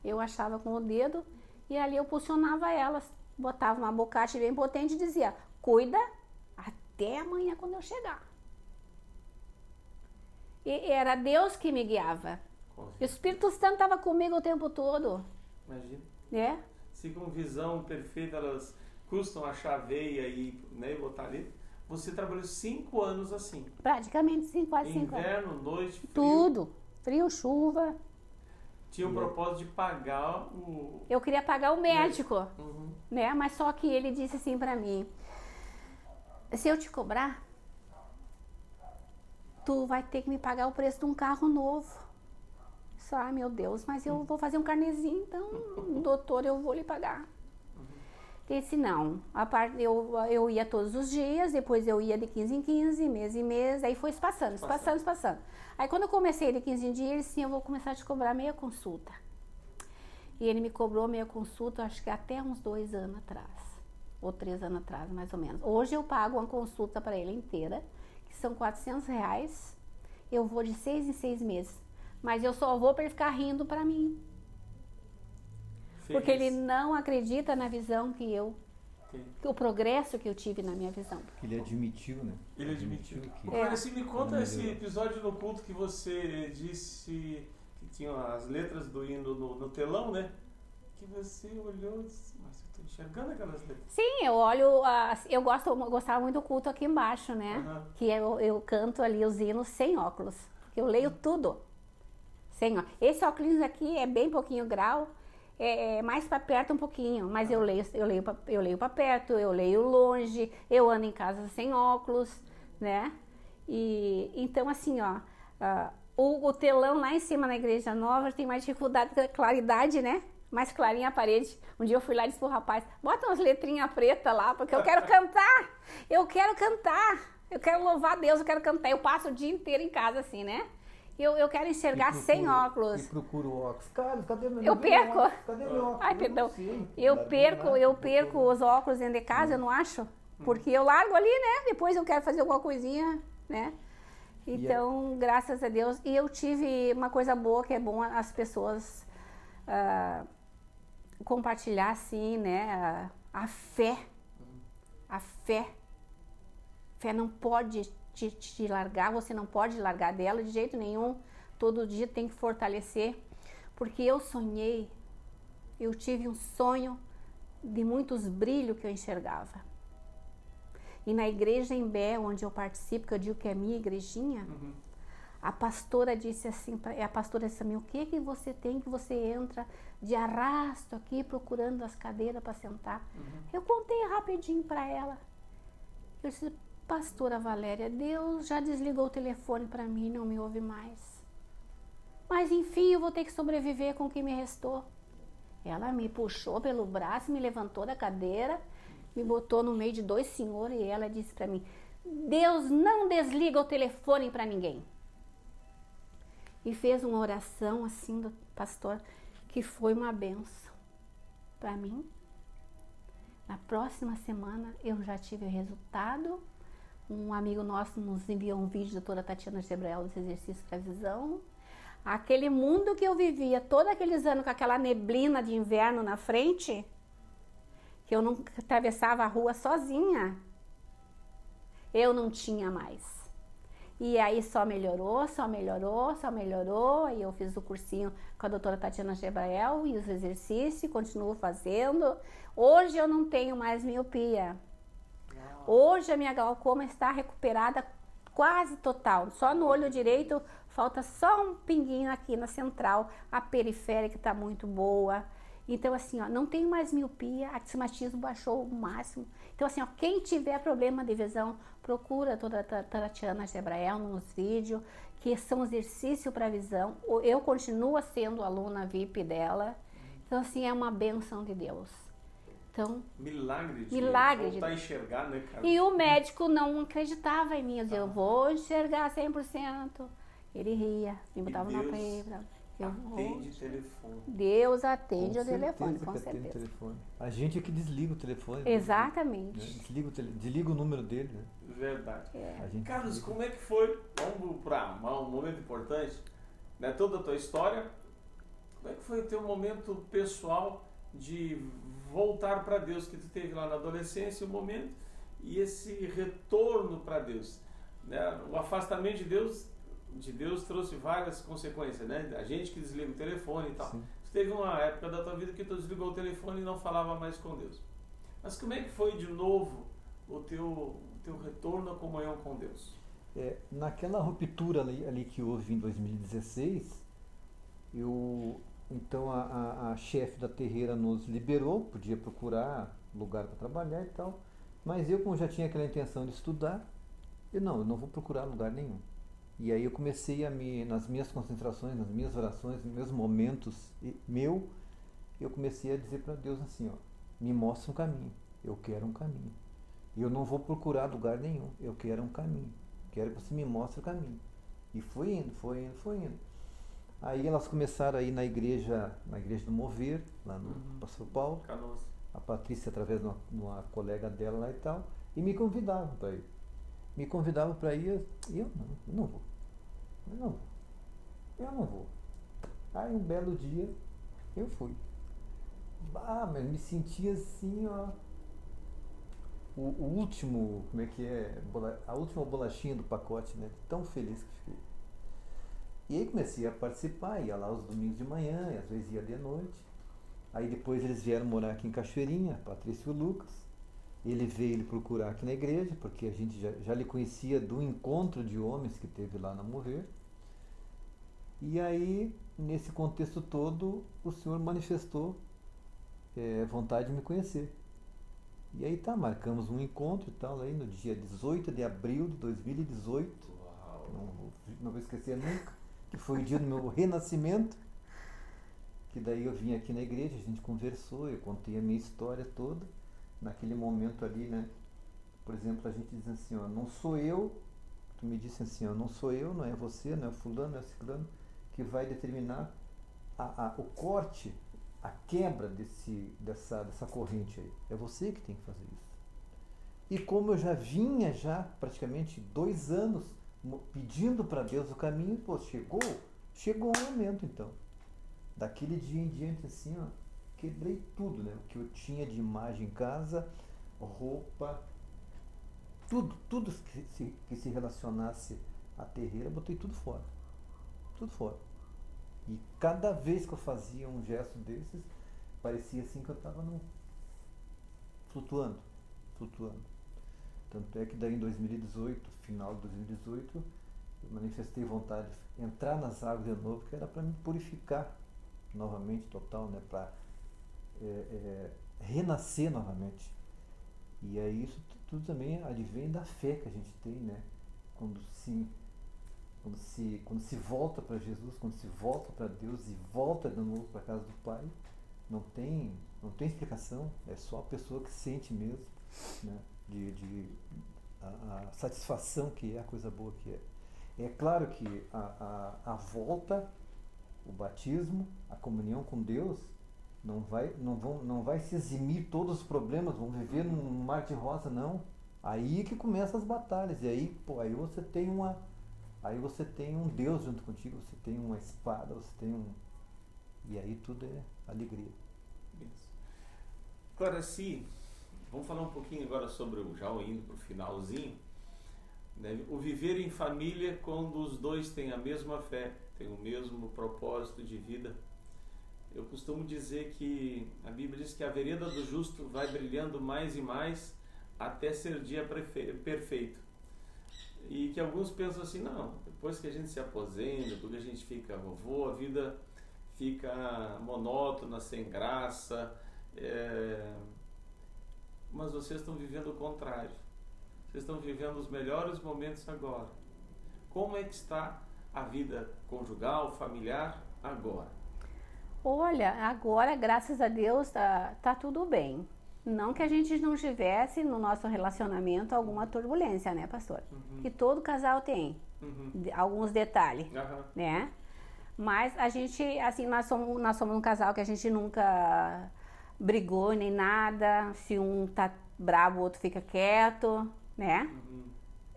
Eu achava com o dedo e ali eu posicionava elas, botava uma abacate bem potente e dizia, cuida até amanhã quando eu chegar. E era Deus que me guiava. O Espírito Santo estava comigo o tempo todo. Imagina. Né? Se com visão perfeita elas custam achar veia e, né, botar ali. Você trabalhou 5 anos assim. Praticamente quase 5 anos. Inverno, noite, frio. Tudo. Frio, chuva. Tinha o propósito de pagar o... Eu queria pagar o médico. Uhum. Né? Mas só que ele disse assim pra mim, se eu te cobrar, tu vai ter que me pagar o preço de um carro novo. Só, ai meu Deus, mas eu vou fazer um carnezinho, então, doutor, eu vou lhe pagar. Disse, não, eu ia todos os dias, depois eu ia de 15 em 15, mês em mês, aí foi passando. Aí quando eu comecei de 15 em dias, ele disse, sim, eu vou começar a te cobrar meia consulta. E ele me cobrou meia consulta, acho que até uns 2 anos atrás, ou 3 anos atrás, mais ou menos. Hoje eu pago uma consulta para ele inteira, que são R$400, eu vou de 6 em 6 meses. Mas eu só vou para ele ficar rindo para mim. Porque ele não acredita na visão que o progresso que eu tive na minha visão. Porque ele admitiu, né? Ele admitiu. que... Assim, me conta esse episódio no culto que você disse que tinha as letras do hino no telão, né? Que você olhou e disse, mas eu tô enxergando aquelas letras. Sim, eu olho, eu gostava muito do culto aqui embaixo, né? Uhum. Que eu canto ali os hinos sem óculos. Porque eu leio tudo. Sem óculos. Esse óculos aqui é bem pouquinho grau. É mais para perto um pouquinho, mas eu leio para perto, eu leio longe, eu ando em casa sem óculos, né? E então assim, ó, o telão lá em cima na Igreja Nova tem mais dificuldade com a claridade, né? Mais clarinha a parede. Um dia eu fui lá e disse pro rapaz, bota umas letrinhas pretas lá, porque eu quero cantar, eu quero louvar Deus, eu quero cantar. Eu passo o dia inteiro em casa assim, né? Eu quero enxergar sem óculos. E procuro óculos. Cara, cadê meu Eu perco. óculos? Cadê meu óculos? Ai, perdão. Sei. Eu perco os óculos dentro de casa, eu não acho. Porque eu largo ali, né? Depois eu quero fazer alguma coisinha, né? Então, graças a Deus. E eu tive uma coisa boa, que é bom as pessoas compartilhar, assim, né? A fé. A fé. Fé não pode te largar, você não pode largar dela de jeito nenhum. Todo dia tem que fortalecer. Porque eu sonhei, eu tive um sonho de muitos brilhos que eu enxergava. E na igreja em Bé, onde eu participo, que eu digo que é minha igrejinha, a pastora disse assim, o que você tem, que você entra de arrasto aqui procurando as cadeiras para sentar? Eu contei rapidinho para ela. Eu disse, pastora Valéria, Deus já desligou o telefone para mim, não me ouve mais. Mas enfim, eu vou ter que sobreviver com o que me restou. Ela me puxou pelo braço, me levantou da cadeira, me botou no meio de 2 senhores e ela disse para mim, Deus não desliga o telefone para ninguém. E fez uma oração assim do pastor, que foi uma benção para mim. Na próxima semana eu já tive o resultado. Um amigo nosso nos enviou um vídeo da doutora Tatiana Gebrael dos exercícios para visão. Aquele mundo que eu vivia todos aqueles anos com aquela neblina de inverno na frente, que eu não atravessava a rua sozinha, eu não tinha mais. E aí só melhorou. E eu fiz o cursinho com a doutora Tatiana Gebrael e os exercícios, continuo fazendo. Hoje eu não tenho mais miopia. Hoje a minha glaucoma está recuperada quase total. Só no olho direito falta só um pinguinho aqui na central. A periférica está muito boa. Então assim, ó, não tenho mais miopia, astigmatismo baixou o máximo. Então assim, ó, quem tiver problema de visão, procura toda a Tatiana Gebrael nos vídeos, que são exercícios para visão. Eu continuo sendo aluna VIP dela. Então assim, é uma bênção de Deus. Então, Milagre de Milagre voltar de- a enxergar, né, cara? e o médico não acreditava em mim. Eu dizia, eu vou enxergar 100%. Ele ria, me botava na Deus frente. Eu vou. Atende telefone. Deus atende o telefone, certeza com que atende o certeza. telefone. A gente é que desliga o telefone. Exatamente. Né? Desliga o número dele. Né? Verdade. A gente Carlos, desliga. como é que foi? Vamos para um momento importante, né? Toda a tua história. Como é que foi o teu momento pessoal de voltar para Deus que tu teve lá na adolescência, o momento e esse retorno para Deus, né? O afastamento de Deus trouxe várias consequências, né? A gente que desliga o telefone e tal. Sim. Tu teve uma época da tua vida que tu desligou o telefone e não falava mais com Deus. Mas como é que foi de novo o teu retorno à comunhão com Deus? Naquela ruptura ali que houve em 2016, então a chefe da terreira nos liberou, podia procurar lugar para trabalhar e tal, mas eu, como já tinha aquela intenção de estudar, eu não vou procurar lugar nenhum. E aí eu comecei nas minhas concentrações, nas minhas orações, nos meus momentos eu comecei a dizer para Deus assim, ó, me mostra um caminho, eu quero um caminho. Eu não vou procurar lugar nenhum, eu quero um caminho. Quero que você me mostre o caminho. E foi indo, foi indo, foi indo. Aí elas começaram a ir na igreja do Mover, lá no Pastor Paulo. Canoas. A Patrícia, através de uma colega dela lá e tal, e me convidavam para ir. Me convidavam para ir e eu não vou. Eu não vou. Aí um belo dia eu fui. Mas me sentia assim, ó. O último, como é que é? A última bolachinha do pacote, né? Tão feliz que fiquei. E aí comecei a participar, ia lá os domingos de manhã, e às vezes ia de noite. Aí depois eles vieram morar aqui em Cachoeirinha, a Patrícia e o Lucas. Ele veio lhe procurar aqui na igreja, porque a gente já lhe conhecia do encontro de homens que teve lá na Mover. E aí, nesse contexto todo, o Senhor manifestou vontade de me conhecer. E aí marcamos um encontro e tal, aí no dia 18 de abril de 2018. Uau. Não vou esquecer nunca, que foi o dia do meu renascimento. Que daí eu vim aqui na igreja, a gente conversou, eu contei a minha história toda. Naquele momento ali, né? Por exemplo, a gente diz assim, ó, não sou eu, tu me disse assim, ó, não sou eu, não é você, não é o fulano, não é o ciclano, que vai determinar o corte, a quebra dessa corrente aí. É você que tem que fazer isso. E como eu já vinha praticamente 2 anos pedindo para Deus o caminho, pô, chegou o momento então. Daquele dia em diante assim, ó, quebrei tudo, né? O que eu tinha de imagem em casa, roupa, tudo que se relacionasse à terreira, eu botei tudo fora. Tudo fora. E cada vez que eu fazia um gesto desses, parecia assim que eu estava flutuando. Tanto é que daí em 2018, final de 2018, eu manifestei vontade de entrar nas águas de novo, que era para me purificar novamente, total, né? Para renascer novamente. E aí isso tudo também advém da fé que a gente tem, né? Quando se volta para Jesus, quando se volta para Deus e volta de novo para a casa do Pai, não tem explicação, é só a pessoa que sente mesmo, né? A satisfação que é, a coisa boa que é. É claro que a volta, o batismo, a comunhão com Deus não vai se eximir todos os problemas, vão viver num mar de rosa, não. Aí que começam as batalhas, e aí você tem um Deus junto contigo, você tem uma espada, e aí tudo é alegria. Isso. Claracy, vamos falar um pouquinho agora sobre já indo para o finalzinho, né? O viver em família quando os dois têm a mesma fé, têm o mesmo propósito de vida. Eu costumo dizer que a Bíblia diz que a vereda do justo vai brilhando mais e mais até ser dia perfeito. E que alguns pensam assim, não, depois que a gente se aposenta, porque a gente fica vovô, a vida fica monótona, sem graça. Mas vocês estão vivendo o contrário. Vocês estão vivendo os melhores momentos agora. Como é que está a vida conjugal, familiar, agora? Olha, agora, graças a Deus, tá tudo bem. Não que a gente não tivesse no nosso relacionamento alguma turbulência, né, pastor? Que todo casal tem, alguns detalhes, né? Mas a gente, assim, nós somos um casal que a gente nunca brigou nem nada. Se um tá bravo, o outro fica quieto, né?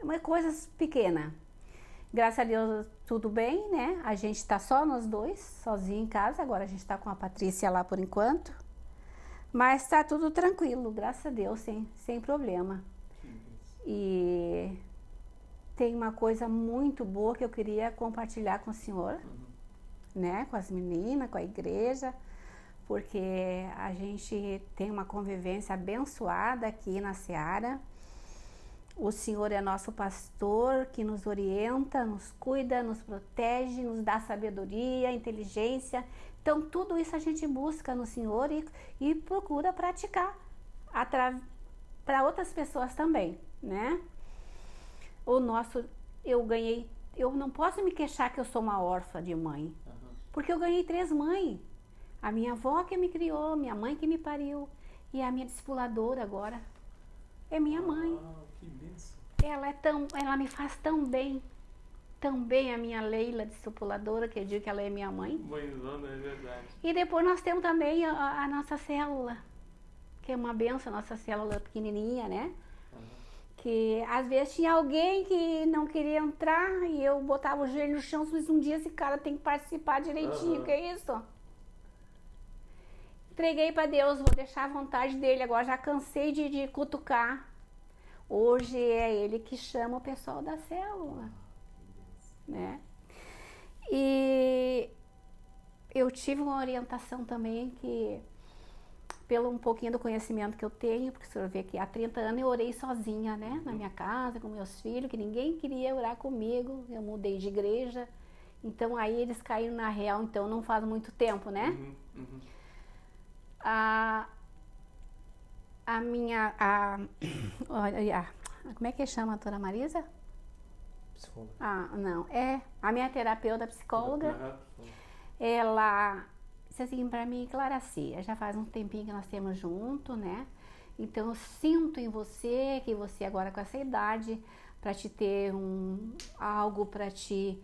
Mas coisas pequenas. Graças a Deus, tudo bem, né? A gente tá só nós dois, sozinho em casa. Agora a gente tá com a Patrícia lá por enquanto. Mas tá tudo tranquilo, graças a Deus, sem problema. E tem uma coisa muito boa que eu queria compartilhar com o senhor, né? Com as meninas, com a igreja. Porque a gente tem uma convivência abençoada aqui na Seara. O Senhor é nosso pastor que nos orienta, nos cuida, nos protege, nos dá sabedoria, inteligência. Então, tudo isso a gente busca no Senhor e procura praticar para outras pessoas também, né? Eu não posso me queixar que eu sou uma órfã de mãe, porque eu ganhei 3 mães. A minha avó que me criou, minha mãe que me pariu e a minha discipuladora agora é minha mãe. Que bênção. Ela me faz tão bem a minha Leila, discipuladora, que eu digo que ela é minha mãe. Mãezona, é verdade. E depois nós temos também a nossa célula, que é uma benção, a nossa célula pequenininha, né? Que às vezes tinha alguém que não queria entrar e eu botava o joelho no chão, mas um dia esse cara tem que participar direitinho, que é isso? Entreguei para Deus, vou deixar a vontade dele, agora já cansei de cutucar. Hoje é ele que chama o pessoal da célula, né? E eu tive uma orientação também que, pelo um pouquinho do conhecimento que eu tenho, porque o senhor vê que há 30 anos eu orei sozinha, né? Na minha casa, com meus filhos, que ninguém queria orar comigo, eu mudei de igreja, então aí eles caíram na real, então não faz muito tempo, né? Como é que chama a doutora Marisa? Psicóloga. Não, a minha terapeuta psicóloga, ela disse assim pra mim, Claracia, já faz um tempinho que nós temos junto, né? Então eu sinto em você, que você agora com essa idade, pra te ter algo pra te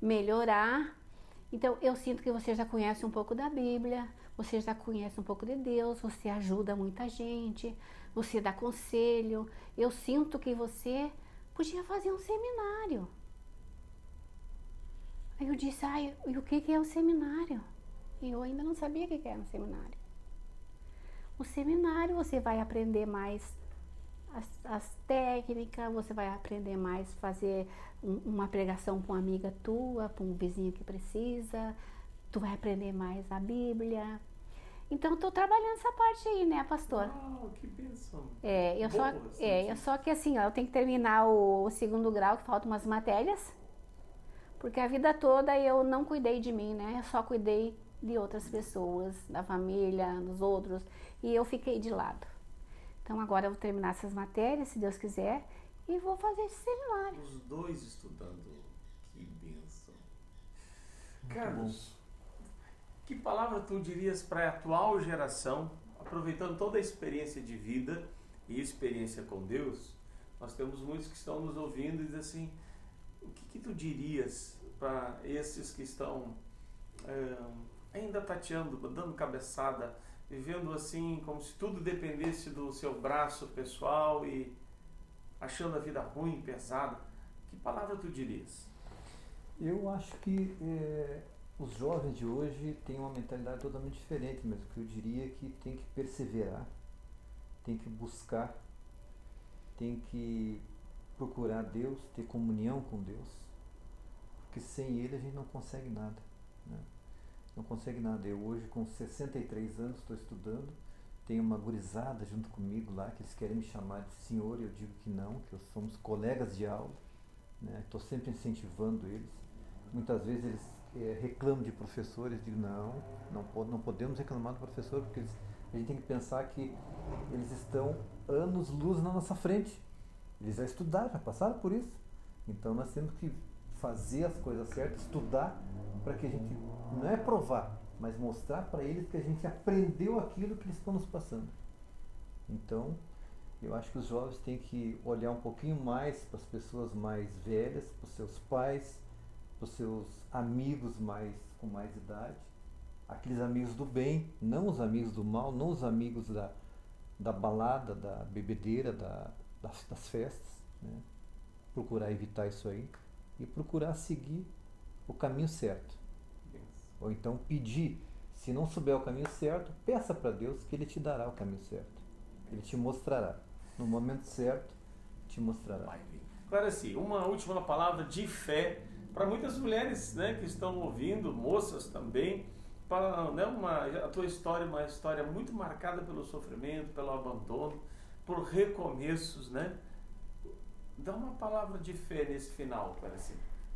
melhorar. Então eu sinto que você já conhece um pouco da Bíblia, você já conhece um pouco de Deus, você ajuda muita gente, você dá conselho. Eu sinto que você podia fazer um seminário. Aí eu disse, e o que é o seminário? E eu ainda não sabia o que era um seminário. O seminário você vai aprender mais as técnicas, você vai aprender mais fazer uma pregação para uma amiga tua, para um vizinho que precisa, tu vai aprender mais a Bíblia. Então, estou trabalhando essa parte aí, né, pastor? Que bênção. Só que assim, eu tenho que terminar o 2º grau, que faltam umas matérias, porque a vida toda eu não cuidei de mim, né? Eu só cuidei de outras pessoas, da família, dos outros, e eu fiquei de lado. Então, agora eu vou terminar essas matérias, se Deus quiser, e vou fazer esse seminário. Os 2 estudando. Que bênção. Carlos, que palavra tu dirias para a atual geração, aproveitando toda a experiência de vida e experiência com Deus? Nós temos muitos que estão nos ouvindo e dizem assim, o que tu dirias para esses que estão ainda tateando, dando cabeçada, vivendo assim como se tudo dependesse do seu braço pessoal e achando a vida ruim, pesada? Que palavra tu dirias? Eu acho que os jovens de hoje têm uma mentalidade totalmente diferente mesmo, que eu diria que tem que perseverar, tem que buscar, tem que procurar Deus, ter comunhão com Deus, porque sem Ele a gente não consegue nada, né? Não consegue nada. Eu hoje com 63 anos estou estudando, tenho uma gurizada junto comigo lá, que eles querem me chamar de senhor, e eu digo que não, que somos colegas de aula, né? Estou sempre incentivando eles. Muitas vezes eles reclamam de professores, digo não podemos reclamar do professor, porque a gente tem que pensar que eles estão anos-luz na nossa frente. Eles já estudaram, já passaram por isso. Então nós temos que fazer as coisas certas, estudar, para que a gente, não é provar, mas mostrar para eles que a gente aprendeu aquilo que eles estão nos passando. Então, eu acho que os jovens têm que olhar um pouquinho mais para as pessoas mais velhas, para os seus pais, para os seus amigos com mais idade, aqueles amigos do bem, não os amigos do mal, não os amigos da balada, da bebedeira, das festas, né? Procurar evitar isso aí e procurar seguir o caminho certo. Ou então pedir, se não souber o caminho certo, peça para Deus que Ele te dará o caminho certo. Ele te mostrará. No momento certo, te mostrará. Clarice, uma última palavra de fé para muitas mulheres, né, que estão ouvindo, moças também, para, né, a tua história, uma história muito marcada pelo sofrimento, pelo abandono, por recomeços, né? Dá uma palavra de fé nesse final, Clarice.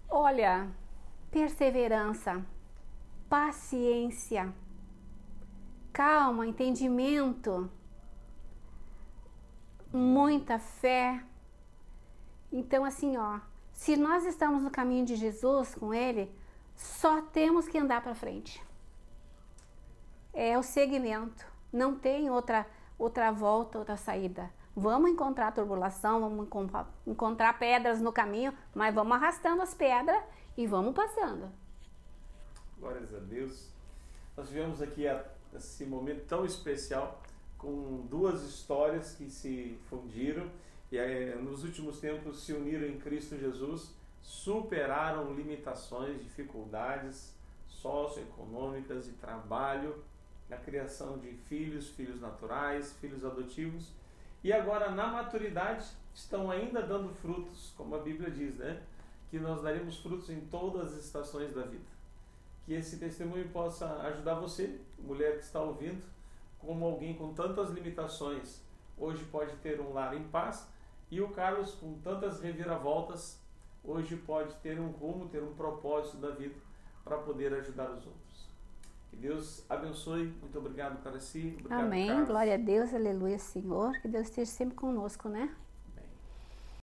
Olha, perseverança, paciência, calma, entendimento, muita fé. Então, assim, ó, se nós estamos no caminho de Jesus com Ele, só temos que andar para frente. É o segmento, não tem outra volta, outra saída. Vamos encontrar tribulação, vamos encontrar pedras no caminho, mas vamos arrastando as pedras e vamos passando. Glórias a Deus. Nós tivemos aqui esse momento tão especial com duas histórias que se fundiram e nos últimos tempos se uniram em Cristo Jesus, superaram limitações, dificuldades socioeconômicas e trabalho, na criação de filhos naturais, filhos adotivos, e agora na maturidade estão ainda dando frutos, como a Bíblia diz, né? Que nós daremos frutos em todas as estações da vida. Que esse testemunho possa ajudar você, mulher que está ouvindo, como alguém com tantas limitações, hoje pode ter um lar em paz, e o Carlos, com tantas reviravoltas, hoje pode ter um rumo, ter um propósito da vida para poder ajudar os outros. Que Deus abençoe. Muito obrigado, Clarice. Obrigado, Amém. Carlos. Glória a Deus. Aleluia, Senhor. Que Deus esteja sempre conosco, né?